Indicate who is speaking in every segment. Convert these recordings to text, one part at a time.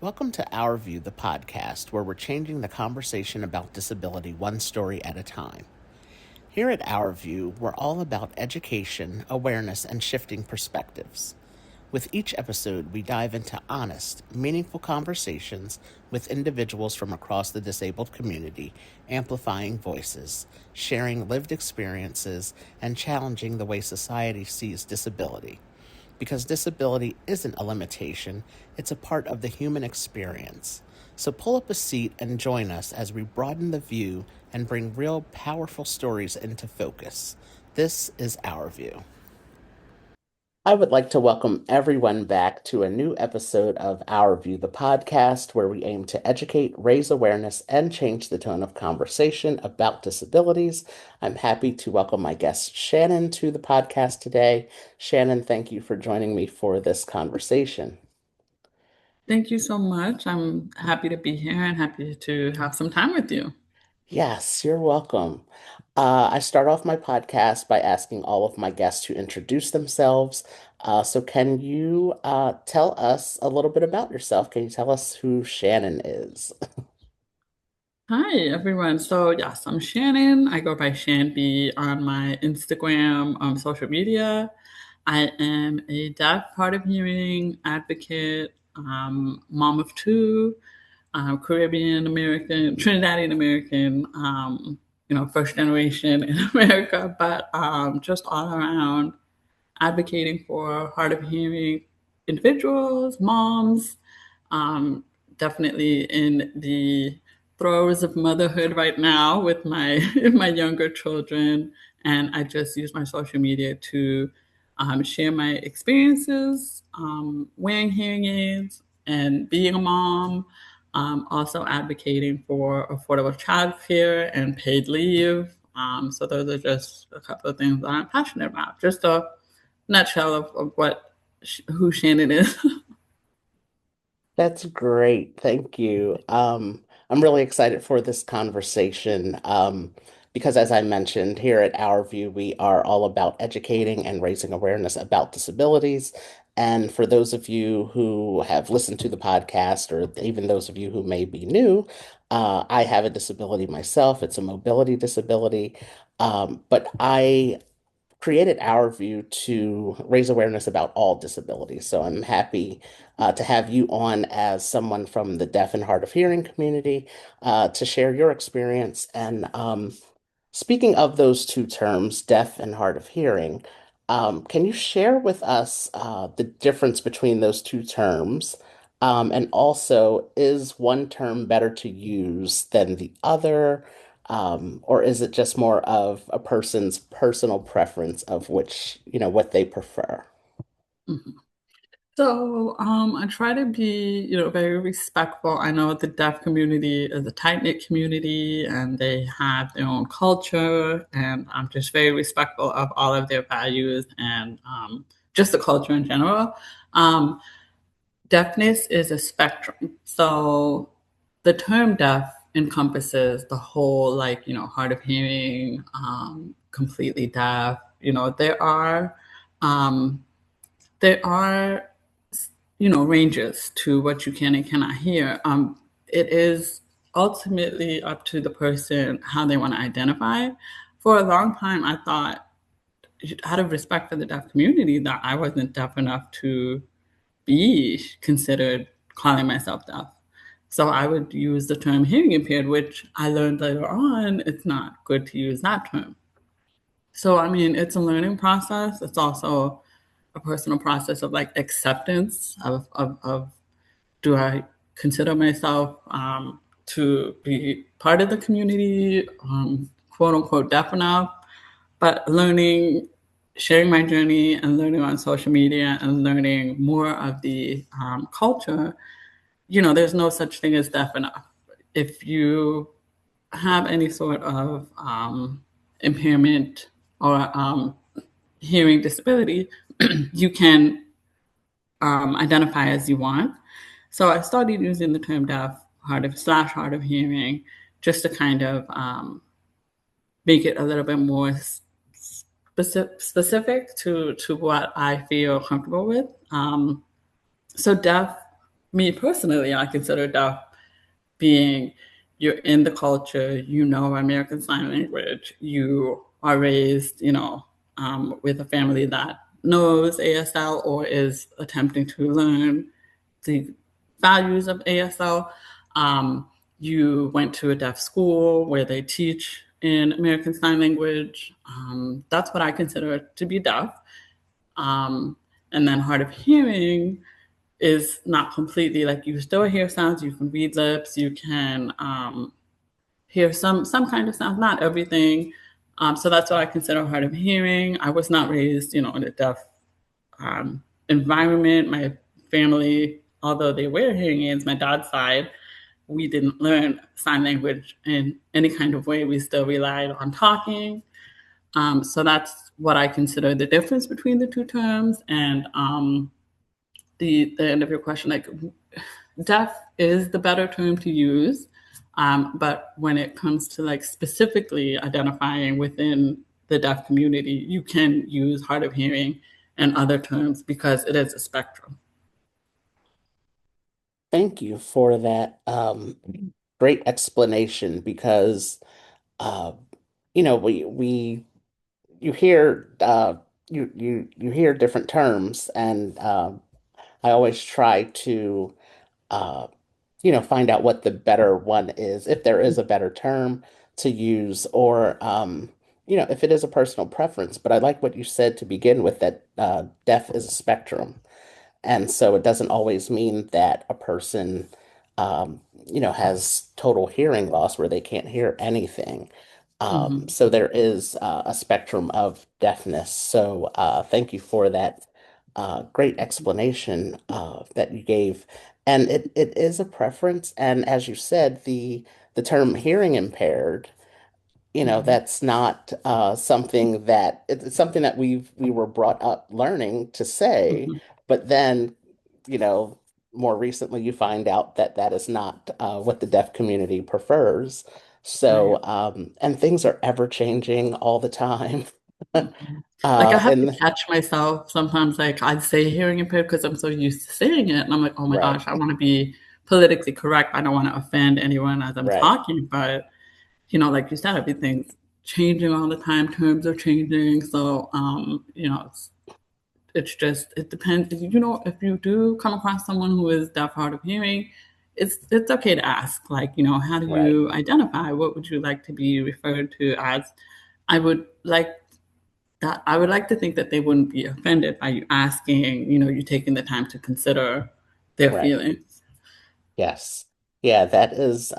Speaker 1: Welcome to Our View, the podcast, where we're changing the conversation about disability one story at a time. Here at Our View, we're all about education, awareness, and shifting perspectives. With each episode, we dive into honest, meaningful conversations with individuals from across the disabled community, amplifying voices, sharing lived experiences, and challenging the way society sees disability. Because disability isn't a limitation, it's a part of the human experience. So pull up a seat and join us as we broaden the view and bring real, powerful stories into focus. This is Our View. I would like to welcome everyone back to a new episode of Our View, the podcast, where we aim to educate, raise awareness, and change the tone of conversation about disabilities. I'm happy to welcome my guest Shannon to the podcast today. Shannon, thank you for joining me for this conversation.
Speaker 2: Thank you so much. I'm happy to be here and happy to have some time with you.
Speaker 1: Yes, you're welcome. I start off my podcast by asking all of my guests to introduce themselves. So, can you tell us a little bit about yourself? Can you tell us who Shannon is?
Speaker 2: Hi, everyone. So, yes, I'm Shannon. I go by Shan B on my Instagram, social media. I am a deaf, hard of hearing advocate, mom of two, Caribbean American, Trinidadian American, first generation in America, but just all around advocating for hard of hearing individuals, moms, um, definitely in the throes of motherhood right now with my my younger children, and I just use my social media to share my experiences wearing hearing aids and being a mom. Also advocating for affordable childcare and paid leave. So those are just a couple of things that I'm passionate about. Just a nutshell of who Shannon is.
Speaker 1: That's great. Thank you. I'm really excited for this conversation because, as I mentioned, here at Our View, we are all about educating and raising awareness about disabilities. And for those of you who have listened to the podcast, or even those of you who may be new, I have a disability myself. It's a mobility disability. But I created Our View to raise awareness about all disabilities. So I'm happy to have you on as someone from the deaf and hard of hearing community to share your experience. And speaking of those two terms, deaf and hard of hearing, can you share with us the difference between those two terms? And also, is one term better to use than the other? Or is it just more of a person's personal preference of which, what they prefer?
Speaker 2: Mhm. So I try to be, very respectful. I know the deaf community is a tight-knit community and they have their own culture, and I'm just very respectful of all of their values and just the culture in general. Um, Deafness is a spectrum. So the term deaf encompasses the whole, like, hard of hearing, completely deaf. Um, there are, ranges to what you can and cannot hear. It is ultimately up to the person how they want to identify. For a long time, I thought, out of respect for the deaf community, that I wasn't deaf enough to be considered calling myself deaf. So I would use the term hearing impaired, which I learned later on it's not good to use that term. So, I mean, it's a learning process. It's also a personal process of like acceptance of do I consider myself to be part of the community, quote unquote, deaf enough, but learning, sharing my journey and learning on social media and learning more of the culture, there's no such thing as deaf enough. If you have any sort of impairment or hearing disability, you can identify as you want. So I started using the term deaf, hard of hearing, just to kind of make it a little bit more specific to what I feel comfortable with. So deaf me personally, I consider deaf being you're in the culture, you know American Sign Language, you are raised, with a family that knows ASL or is attempting to learn the values of ASL. Um, you went to a deaf school where they teach in American Sign Language. That's what I consider to be deaf. Um, and then hard of hearing is not completely like you still hear sounds, you can read lips, you can hear some kind of sound, not everything. So that's what I consider hard of hearing. I was not raised, in a deaf environment. My family, although they wear hearing aids, my dad's side, we didn't learn sign language in any kind of way. We still relied on talking. So that's what I consider the difference between the two terms. And the end of your question, like deaf is the better term to use. But when it comes to like specifically identifying within the deaf community, you can use hard of hearing and other terms because it is a spectrum.
Speaker 1: Thank you for that great explanation because uh, we you hear you hear different terms, and I always try to uh, find out what the better one is, if there is a better term to use, or if it is a personal preference. But I like what you said to begin with, that deaf is a spectrum. And so it doesn't always mean that a person, has total hearing loss where they can't hear anything.
Speaker 2: Mhm.
Speaker 1: So there is a spectrum of deafness. So thank you for that great explanation that you gave. And it is a preference. And as you said, the term hearing impaired,
Speaker 2: Mhm.
Speaker 1: that's not something that it's something that we were brought up learning to say,
Speaker 2: Mhm.
Speaker 1: but then, you know, more recently you find out that that is not what the deaf community prefers.
Speaker 2: Right.
Speaker 1: So, and things are ever changing all the time.
Speaker 2: Mhm. Like I have to
Speaker 1: And
Speaker 2: catch myself sometimes. Like I say hearing impaired because I'm so used to saying it, and I'm like, oh my
Speaker 1: right,
Speaker 2: gosh, I want to be politically correct. I don't want to offend anyone as I'm
Speaker 1: right,
Speaker 2: talking, but like you said, everything's changing all the time. Terms are changing, so it's just it depends. If you do come across someone who is deaf, hard of hearing, it's okay to ask. Like, how do
Speaker 1: right,
Speaker 2: you identify? What would you like to be referred to as? I would like I would like to think that they wouldn't be offended by you asking, you taking the time to consider their
Speaker 1: right.
Speaker 2: feelings.
Speaker 1: Yes. Yeah, that is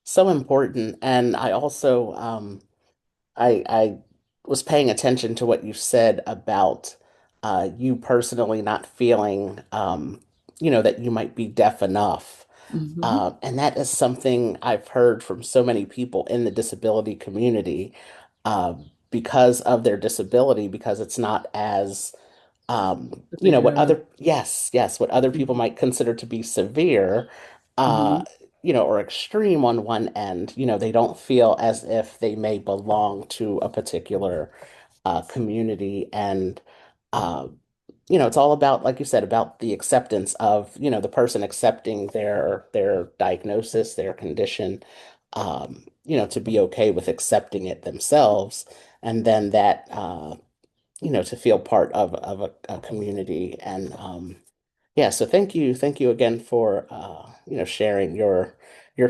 Speaker 1: so important. And I also I was paying attention to what you said about you personally not feeling that you might be deaf enough.
Speaker 2: Hmm.
Speaker 1: And that is something I've heard from so many people in the disability community uh, because of their disability, because it's not as what
Speaker 2: Severe.
Speaker 1: yes, what other people might consider to be severe, uh,
Speaker 2: Hmm.
Speaker 1: or extreme on one end, they don't feel as if they may belong to a particular community. And, uh, it's all about, like you said, about the acceptance of, the person accepting their diagnosis, their condition, to be okay with accepting it themselves. And then that, to feel part of a community. And yeah, so thank you again for sharing your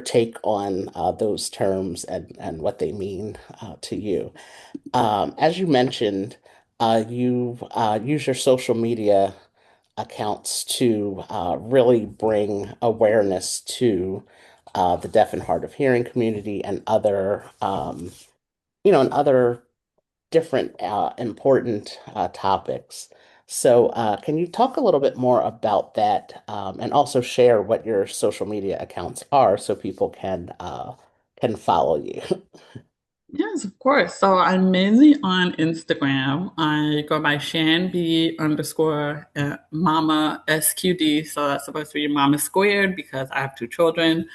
Speaker 1: take on those terms and what they mean to you. As you mentioned, you use your social media accounts to really bring awareness to the deaf and hard of hearing community and other and other different important topics. So, can you talk a little bit more about that, and also share what your social media accounts are so people can follow you?
Speaker 2: Yes, of course. So I'm mainly on Instagram. I go by Shan B underscore Mama SQD. So that's supposed to be Mama squared because I have two children.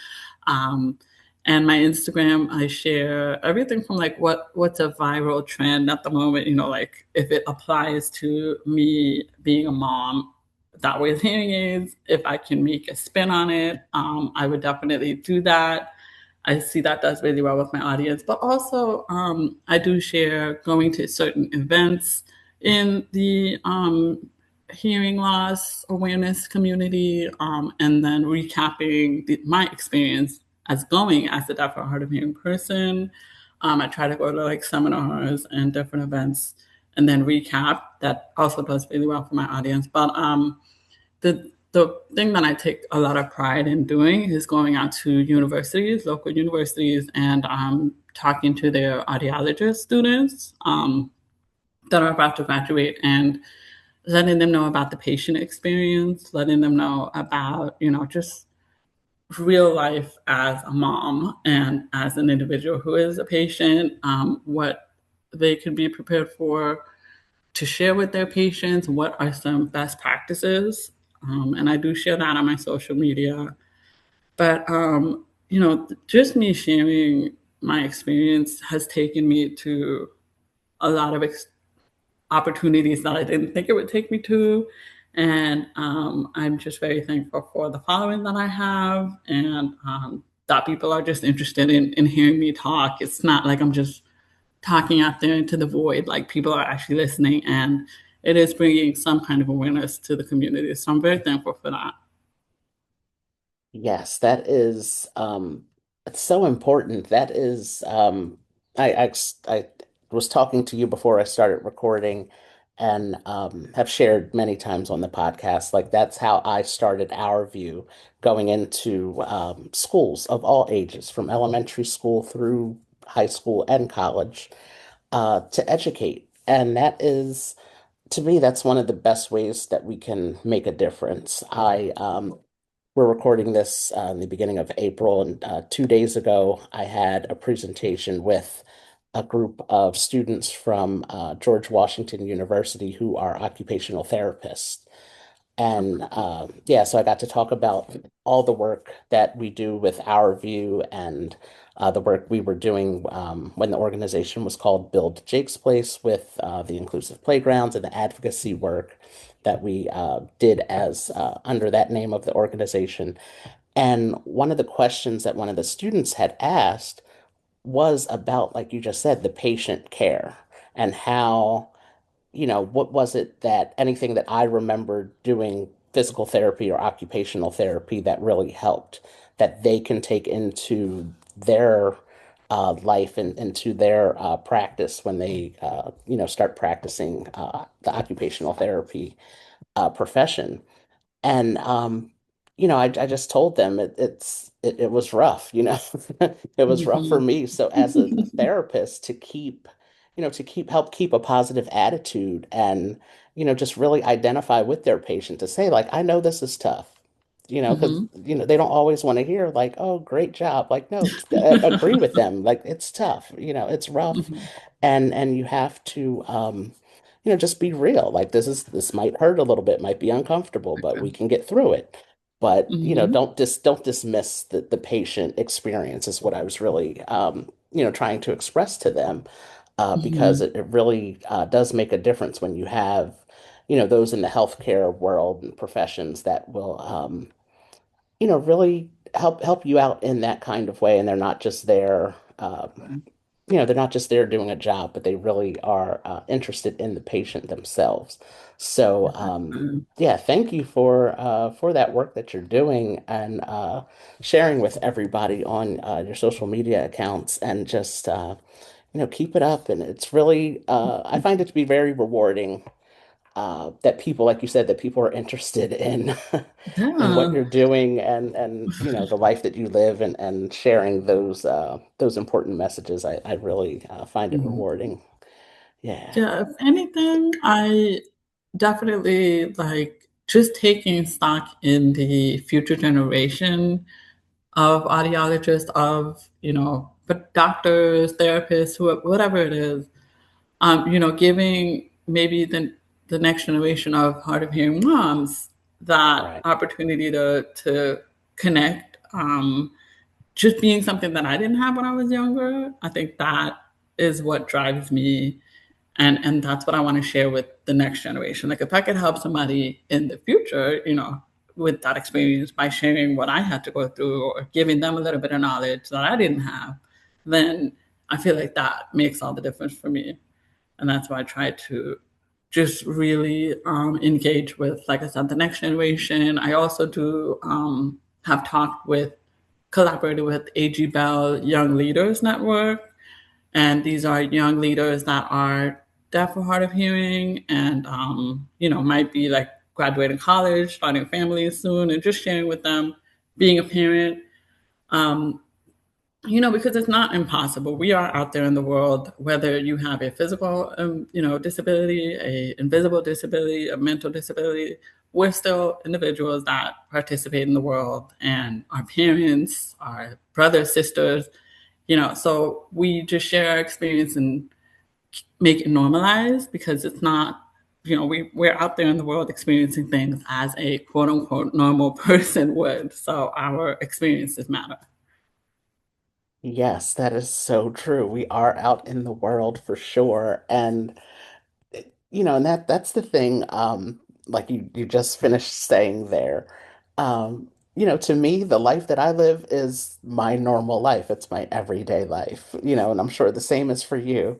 Speaker 2: Um, and my Instagram, I share everything from like what's a viral trend at the moment. Like if it applies to me being a mom, that with hearing aids. If I can make a spin on it, I would definitely do that. I see that does really well with my audience, but also I do share going to certain events in the hearing loss awareness community, and then recapping my experience as going as a deaf or hard of hearing person. I try to go to like seminars and different events and then recap. That also does really well for my audience. But the thing that I take a lot of pride in doing is going out to universities, local universities, and talking to their audiologist students that are about to graduate and letting them know about the patient experience, letting them know about, just real life as a mom and as an individual who is a patient, what they could be prepared for, to share with their patients what are some best practices. And I do share that on my social media. But, just me sharing my experience has taken me to a lot of opportunities that I didn't think it would take me to. And I'm just very thankful for the following that I have, and that people are just interested in hearing me talk. It's not like I'm just talking out there into the void, like people are actually listening, and it is bringing some kind of awareness to the community. So I'm very thankful for that.
Speaker 1: Yes, that is it's so important. That is I was talking to you before I started recording and have shared many times on the podcast. Like that's how I started Our View, going into schools of all ages, from elementary school through high school and college, to educate. And that is, to me, that's one of the best ways that we can make a difference. We're recording this in the beginning of April, and 2 days ago, I had a presentation with a group of students from George Washington University who are occupational therapists. And yeah, so I got to talk about all the work that we do with Our View and the work we were doing when the organization was called Build Jake's Place, with the inclusive playgrounds and the advocacy work that we did as under that name of the organization. And one of the questions that one of the students had asked was about, like you just said, the patient care and how, what was it, that anything that I remember doing physical therapy or occupational therapy that really helped, that they can take into their life and into their practice when they, start practicing the occupational therapy profession. And I just told them it was rough, it was rough for
Speaker 2: Mhm.
Speaker 1: me. So as a therapist, to help keep a positive attitude and just really identify with their patient, to say like, I know this is tough. Because
Speaker 2: Mhm.
Speaker 1: they don't always want to hear like, oh, great job. Like, no, agree with them. Like, it's tough. It's rough,
Speaker 2: Mhm.
Speaker 1: and you have to just be real. Like, this might hurt a little bit, might be uncomfortable, but we can get through it. But
Speaker 2: Mhm.
Speaker 1: don't dismiss the patient experience, is what I was really trying to express to them, because
Speaker 2: Mhm.
Speaker 1: it really does make a difference when you have those in the healthcare world and professions that will really help you out in that kind of way, and they're not just there. They're not just there doing a job, but they really are interested in the patient themselves. So,
Speaker 2: Mhm.
Speaker 1: yeah, thank you for that work that you're doing, and sharing with everybody on your social media accounts, and just keep it up. And it's really, I find it to be very rewarding that people, like you said, that people are interested in in what
Speaker 2: Yeah.
Speaker 1: you're doing, and the life that you live, and sharing those important messages. I really find it
Speaker 2: Mhm.
Speaker 1: rewarding. Yeah.
Speaker 2: Yeah, if anything, I definitely like just taking stock in the future generation of audiologists, of, but doctors, therapists, whatever it is, giving maybe the next generation of hard of hearing moms that
Speaker 1: Right.
Speaker 2: opportunity to connect. Just being something that I didn't have when I was younger, I think that is what drives me, And that's what I want to share with the next generation. Like if I could help somebody in the future, with that experience by sharing what I had to go through or giving them a little bit of knowledge that I didn't have, then I feel like that makes all the difference for me. And that's why I try to just really engage with, like I said, the next generation. I also do have collaborated with AG Bell Young Leaders Network, and these are young leaders that are deaf or hard of hearing, and might be like graduating college, starting families soon, and just sharing with them being a parent. Um, because it's not impossible. We are out there in the world, whether you have a physical, disability, a invisible disability, a mental disability, we're still individuals that participate in the world, and our parents, our brothers, sisters, so we just share our experience and make it normalized, because it's not, we're out there in the world experiencing things as a quote unquote normal person would. So our experiences matter.
Speaker 1: Yes, that is so true. We are out in the world for sure. And and that's the thing, like you just finished saying there. To me, the life that I live is my normal life. It's my everyday life, and I'm sure the same is for you.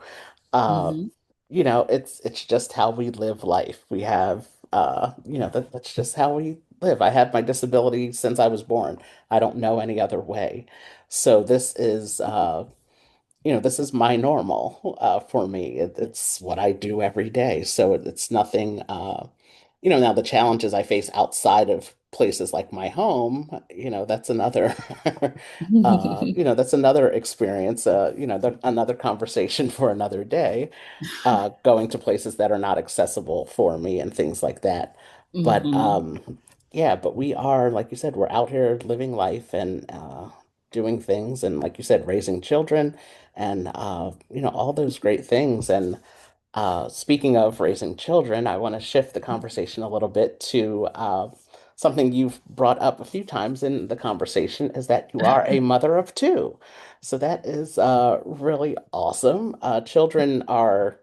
Speaker 1: Uh,
Speaker 2: Mm-hmm.
Speaker 1: it's just how we live life. We have that's just how we live. I had my disability since I was born. I don't know any other way. So this is my normal for me. It's what I do every day. So it's nothing, now the challenges I face outside of places like my home, that's another, that's another experience, another conversation for another day, going to places that are not accessible for me and things like that. But
Speaker 2: Mm-hmm.
Speaker 1: yeah, but we are, like you said, we're out here living life and doing things, and like you said, raising children, and all those great things. And speaking of raising children, I want to shift the conversation a little bit to something you've brought up a few times in the conversation, is that you are a mother of two. So that is really awesome. Children are,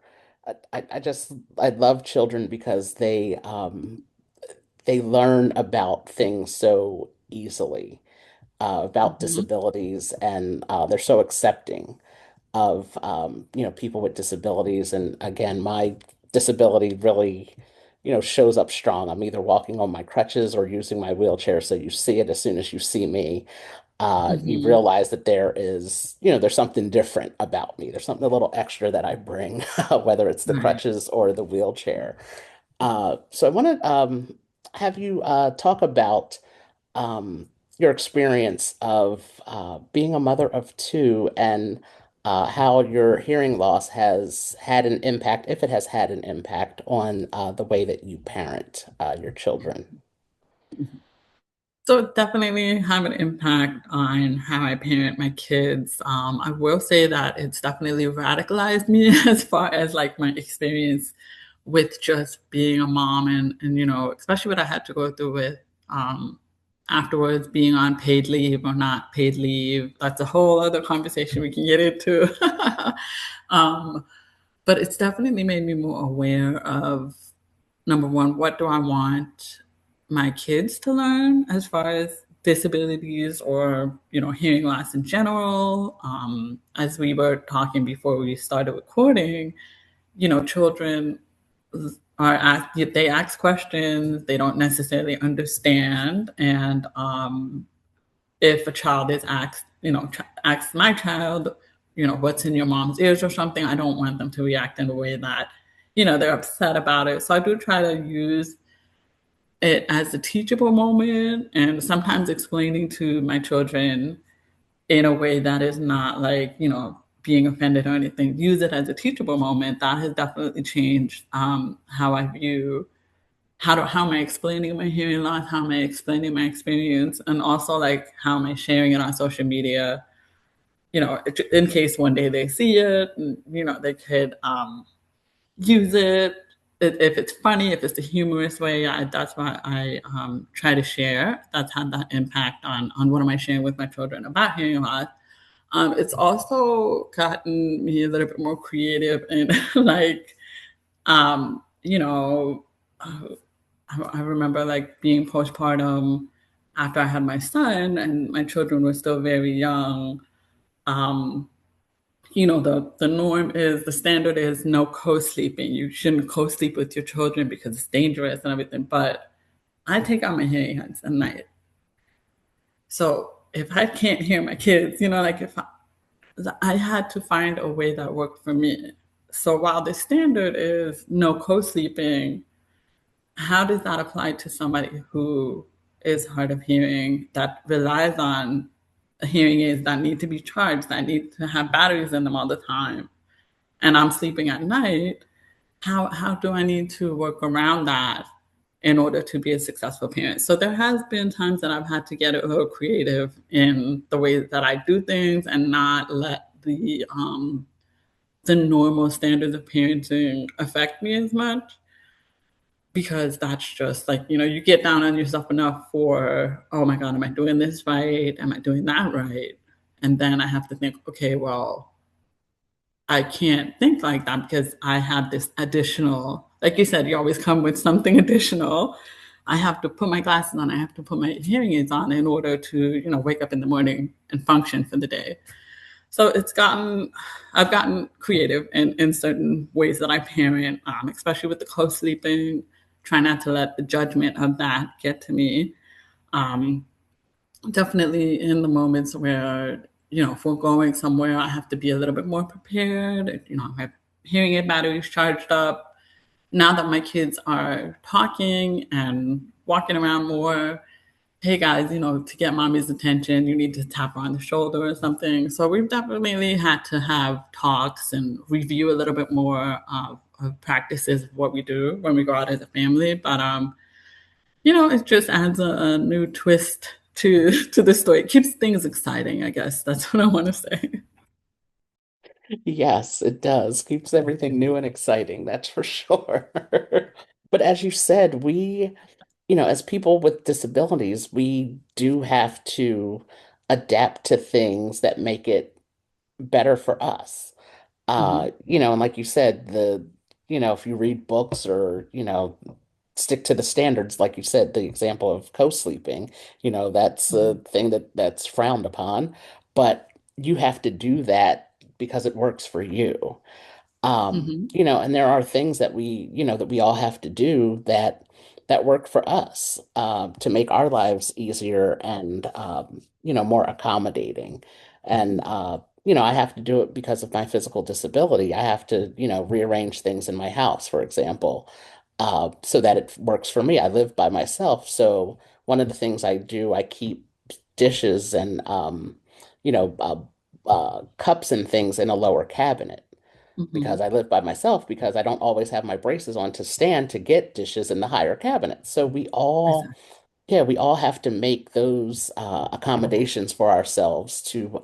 Speaker 1: I love children because they learn about things so easily, about
Speaker 2: Mm-hmm.
Speaker 1: disabilities, and they're so accepting of people with disabilities. And again, my disability really shows up strong. I'm either walking on my crutches or using my wheelchair, so you see it as soon as you see me. You
Speaker 2: Mm-hmm.
Speaker 1: realize that there's something different about me. There's something a little extra that I bring, whether it's the
Speaker 2: Right.
Speaker 1: crutches or the wheelchair. So I want to have you talk about um, your experience of being a mother of two, and how your hearing loss has had an impact, if it has had an impact, on the way that you parent your children.
Speaker 2: So it definitely have an impact on how I parent my kids. I will say that it's definitely radicalized me as far as like my experience with just being a mom, and especially what I had to go through with afterwards, being on paid leave or not paid leave. That's a whole other conversation we can get into. um, but it's definitely made me more aware of, number one, what do I want my kids to learn as far as disabilities or hearing loss in general. As we were talking before we started recording, children they ask questions they don't necessarily understand, and if a child is asked, asks my child, what's in your mom's ears or something, I don't want them to react in a way that, they're upset about it. So I do try to use it as a teachable moment, and sometimes explaining to my children in a way that is not like, being offended or anything. Use it as a teachable moment. That has definitely changed how I view how am I explaining my hearing loss, how am I explaining my experience, and also like how am I sharing it on social media, in case one day they see it, and, they could use it if it's funny, if it's a humorous way. That's why I try to share. That's had that impact on what am I sharing with my children about hearing loss. It's also gotten me a little bit more creative and like You know, I remember like being postpartum after I had my son and my children were still very young. Um, the norm is the standard is no co-sleeping. You shouldn't co-sleep with your children because it's dangerous and everything. But I take out my hearing aids at night. So if I can't hear my kids, like if I had to find a way that worked for me. So while the standard is no co-sleeping, how does that apply to somebody who is hard of hearing that relies on hearing aids that need to be charged, that need to have batteries in them all the time, and I'm sleeping at night? How do I need to work around that in order to be a successful parent? So there has been times that I've had to get a little creative in the way that I do things and not let the normal standards of parenting affect me as much, because that's just like, you get down on yourself enough for, oh my God, am I doing this right? Am I doing that right? And then I have to think, okay, well, I can't think like that because I have this additional, like you said, you always come with something additional. I have to put my glasses on, I have to put my hearing aids on in order to, wake up in the morning and function for the day. So I've gotten creative in certain ways that I parent, especially with the close sleeping, try not to let the judgment of that get to me. Um, Definitely in the moments where, if we're going somewhere, I have to be a little bit more prepared. My hearing aid batteries charged up. Now that my kids are talking and walking around more, hey guys, to get mommy's attention, you need to tap her on the shoulder or something. So we've definitely had to have talks and review a little bit more of practices of what we do when we go out as a family. But it just adds a new twist to the story. It keeps things exciting, I guess. That's what I want to say.
Speaker 1: Yes, it does. Keeps everything new and exciting, that's for sure. But as you said, as people with disabilities, we do have to adapt to things that make it better for us.
Speaker 2: Hmm.
Speaker 1: And like you said, if you read books or, stick to the standards, like you said, the example of co-sleeping, that's a
Speaker 2: Hmm.
Speaker 1: thing that's frowned upon, but you have to do that because it works for you.
Speaker 2: Hmm.
Speaker 1: And there are things that we all have to do that work for us, to make our lives easier and, more accommodating. And, I have to do it because of my physical disability. I have to, rearrange things in my house, for example, so that it works for me. I live by myself. So one of the things I do, I keep dishes and, you know, uh, cups and things in a lower cabinet because
Speaker 2: Hmm.
Speaker 1: I live by myself, because I don't always have my braces on to stand to get dishes in the higher cabinet. So
Speaker 2: Exactly.
Speaker 1: we all have to make those accommodations for ourselves to,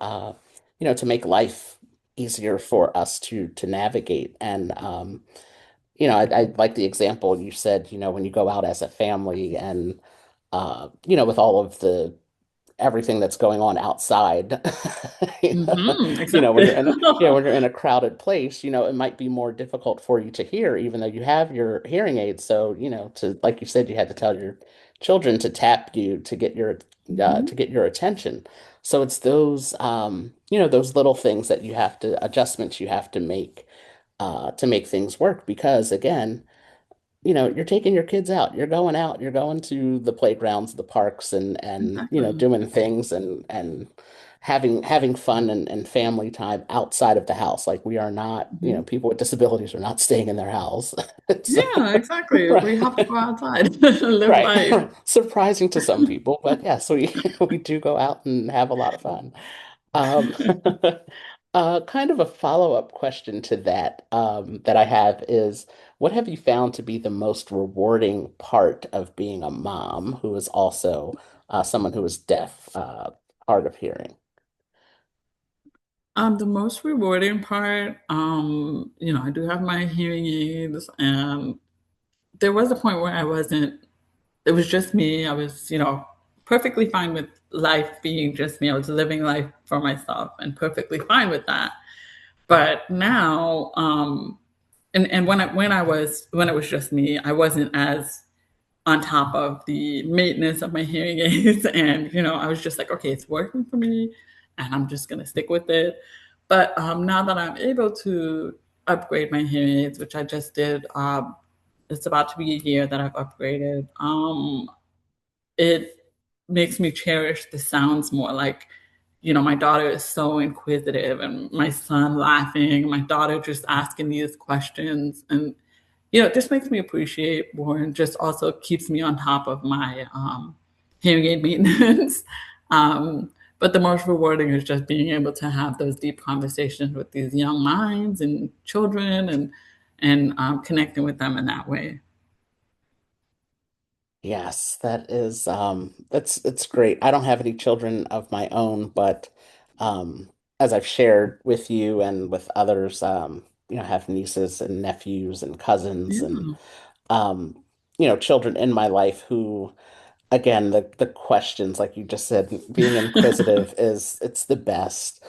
Speaker 1: to make life easier for us to navigate. And, I like the example you said, when you go out as a family and, with all of the everything that's going on outside. When
Speaker 2: Exactly.
Speaker 1: when you're in a crowded place, it might be more difficult for you to hear, even though you have your hearing aids. So, to, like you said, you had to tell your children to tap you
Speaker 2: Hmm.
Speaker 1: to get your attention. So it's those little things that you have to adjustments you have to make things work, because again, you're taking your kids out, you're going to the playgrounds, the parks, and
Speaker 2: Exactly.
Speaker 1: doing things and having fun and family time outside of the house. Like, we are not,
Speaker 2: Hmm.
Speaker 1: people with disabilities are not staying in their house. So,
Speaker 2: Yeah, exactly. We
Speaker 1: right,
Speaker 2: have to go outside, live
Speaker 1: right.
Speaker 2: life.
Speaker 1: Surprising to some people, but yes, we do go out and have a lot of fun. Um, kind of a follow-up question to that, that I have is, what have you found to be the most rewarding part of being a mom who is also someone who is deaf, hard of hearing?
Speaker 2: The most rewarding part, I do have my hearing aids, and there was a point where I wasn't, it was just me. I was, perfectly fine with life being just me. I was living life for myself and perfectly fine with that. But now, and when it was just me, I wasn't as on top of the maintenance of my hearing aids. And, I was just like, okay, it's working for me and I'm just going to stick with it. But now that I'm able to upgrade my hearing aids, which I just did, it's about to be a year that I've upgraded. It makes me cherish the sounds more. Like, my daughter is so inquisitive, and my son laughing, my daughter just asking these questions. And, it just makes me appreciate more and just also keeps me on top of my hearing aid maintenance. But the most rewarding is just being able to have those deep conversations with these young minds and children, and connecting with them in that way.
Speaker 1: Yes, that is that's it's great. I don't have any children of my own, but um as I've shared with you and with others, have nieces and nephews and cousins and
Speaker 2: Yeah.
Speaker 1: um children in my life who, again, the questions, like you just said, being inquisitive is it's the best.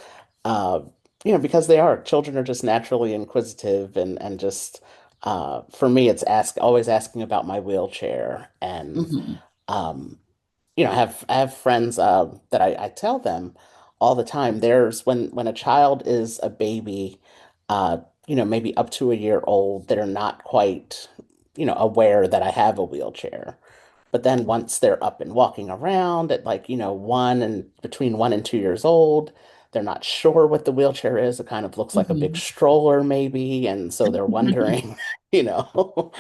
Speaker 1: Uh, because children are just naturally inquisitive and just for me it's always asking about my wheelchair and
Speaker 2: Mhm.
Speaker 1: um I have friends that I tell them all the time. There's when a child is a baby, uh, maybe up to a year old, they're not quite, aware that I have a wheelchair. But then once they're up and walking around at, like, between 1 and 2 years old, they're not sure what the wheelchair is. It kind of looks like a big
Speaker 2: Mhm.
Speaker 1: stroller maybe. And so they're wondering, you know,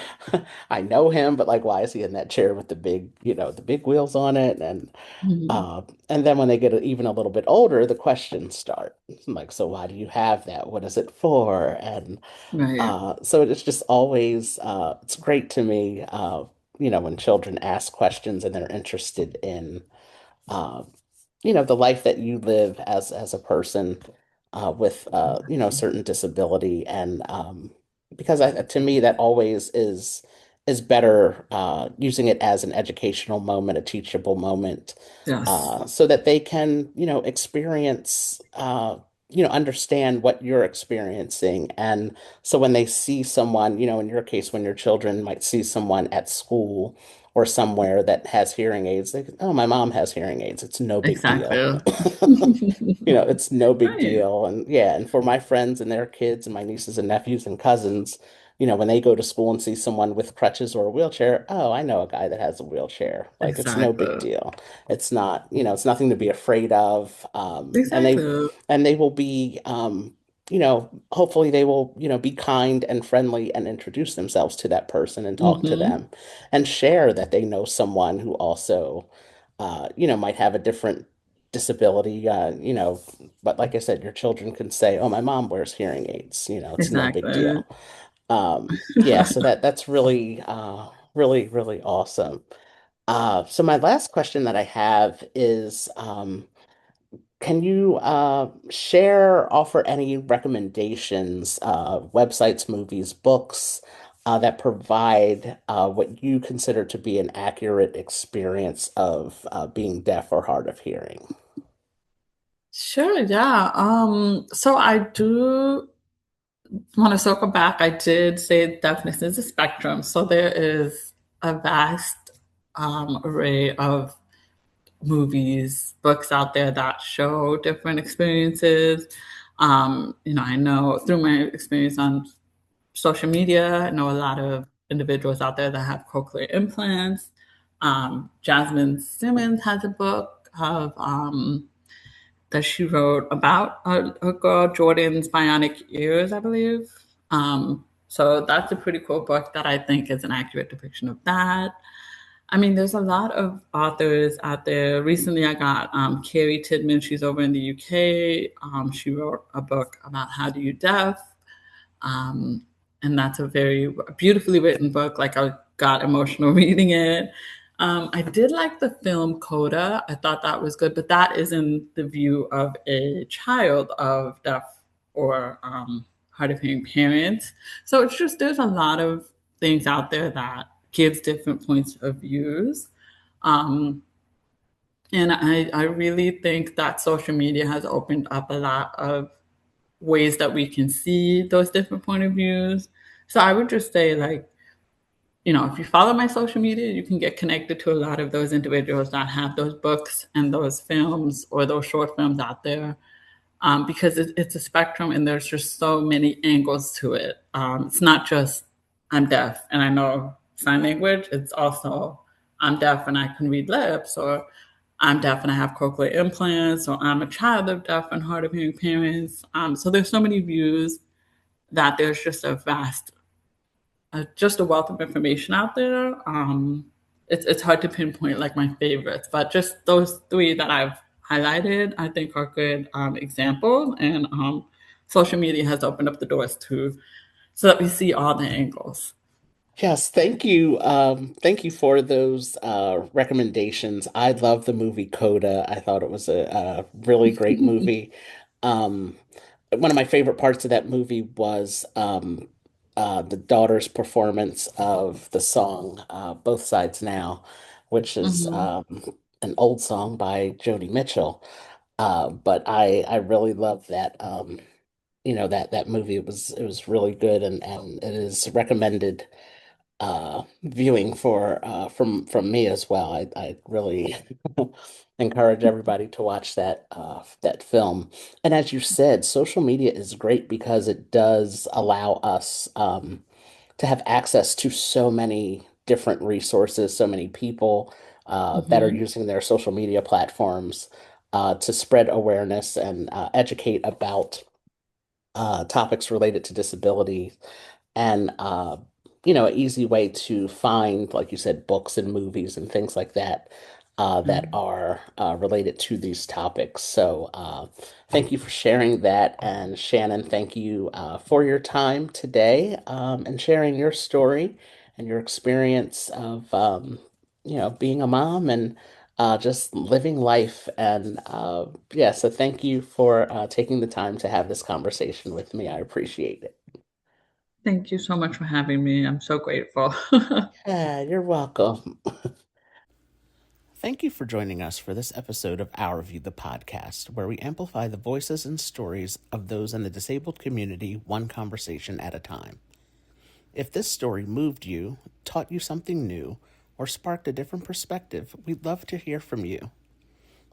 Speaker 1: I know him, but like, why is he in that chair with the big wheels on it?
Speaker 2: Mhm.
Speaker 1: And then when they get even a little bit older, the questions start. Like, so why do you have that? What is it for? And
Speaker 2: Right.
Speaker 1: so it's just always it's great to me, when children ask questions and they're interested in uh, the life that you live as a person with certain disability. And because to me that always is better, using it as an educational moment, a teachable moment,
Speaker 2: Yes.
Speaker 1: so that they can experience, understand what you're experiencing. And so when they see someone, in your case, when your children might see someone at school or somewhere that has hearing aids, they go, oh, my mom has hearing aids. It's no big deal.
Speaker 2: Exactly.
Speaker 1: It's no big
Speaker 2: Right.
Speaker 1: deal. And yeah, and for my friends and their kids and my nieces and nephews and cousins, when they go to school and see someone with crutches or a wheelchair, oh, I know a guy that has a wheelchair. Like, it's no big
Speaker 2: Exactly.
Speaker 1: deal. It's not, it's nothing to be afraid of.
Speaker 2: Exactly.
Speaker 1: And they will be, hopefully they will, be kind and friendly and introduce themselves to that person and talk to
Speaker 2: Hmm.
Speaker 1: them and share that they know someone who also, might have a different disability, but like I said, your children can say, oh, my mom wears hearing aids, it's no big
Speaker 2: Exactly.
Speaker 1: deal. Yeah, so that's really, really, really awesome. So my last question that I have is, can you offer any recommendations, websites, movies, books, that provide what you consider to be an accurate experience of being deaf or hard of hearing?
Speaker 2: Sure, yeah. So I do want to circle back. I did say deafness is a spectrum. So there is a vast array of movies, books out there that show different experiences. I know through my experience on social media, I know a lot of individuals out there that have cochlear implants. Jasmine Simmons has a book that she wrote about a girl, Jordan's bionic ears, I believe. So that's a pretty cool book that I think is an accurate depiction of that. I mean, there's a lot of authors out there. Recently, I got Carrie Tidman. She's over in the UK. She wrote a book about how do you deaf, um, and that's a very beautifully written book. Like, I got emotional reading it. I did like the film Coda. I thought that was good, but that is in the view of a child of deaf or hard of hearing parents. So it's just there's a lot of things out there that gives different points of views. Um, and I really think that social media has opened up a lot of ways that we can see those different point of views. So I would just say, like, if you follow my social media, you can get connected to a lot of those individuals that have those books and those films or those short films out there, because it's a spectrum and there's just so many angles to it. It's not just I'm deaf and I know sign language. It's also I'm deaf and I can read lips, or I'm deaf and I have cochlear implants, or I'm a child of deaf and hard of hearing parents. So there's so many views that there's just a wealth of information out there. It's hard to pinpoint like my favorites, but just those three that I've highlighted, I think are good examples. And social media has opened up the doors to so that we see all the angles.
Speaker 1: Yes, thank you. Thank you for those recommendations. I love the movie Coda. I thought it was a really great movie. Um, One of my favorite parts of that movie was the daughter's performance of the song "Both Sides Now," which is
Speaker 2: Hmm.
Speaker 1: an old song by Joni Mitchell. But I really love that. That movie. It was really good, and it is recommended viewing for from me as well. I really encourage everybody to watch that film. And as you said, social media is great because it does allow us to have access to so many different resources, so many people that are
Speaker 2: Hmm.
Speaker 1: using their social media platforms to spread awareness and educate about topics related to disability and an easy way to find, like you said, books and movies and things like that that are related to these topics. So thank you for sharing that. And Shannon, thank you for your time today and sharing your story and your experience of being a mom and just living life. And yeah, so thank you for taking the time to have this conversation with me. I appreciate it.
Speaker 2: Thank you so much for having me. I'm so grateful.
Speaker 1: Yeah, you're welcome. Thank you for joining us for this episode of Our View, the podcast, where we amplify the voices and stories of those in the disabled community, one conversation at a time. If this story moved you, taught you something new, or sparked a different perspective, we'd love to hear from you.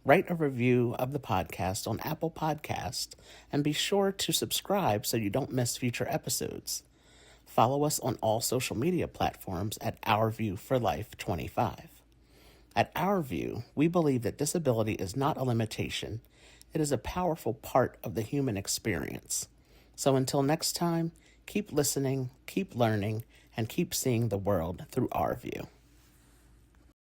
Speaker 1: Write a review of the podcast on Apple Podcast and be sure to subscribe so you don't miss future episodes. Follow us on all social media platforms at Our View for Life 25. At Our View, we believe that disability is not a limitation, it is a powerful part of the human experience. So until next time, keep listening, keep learning, and keep seeing the world through our view.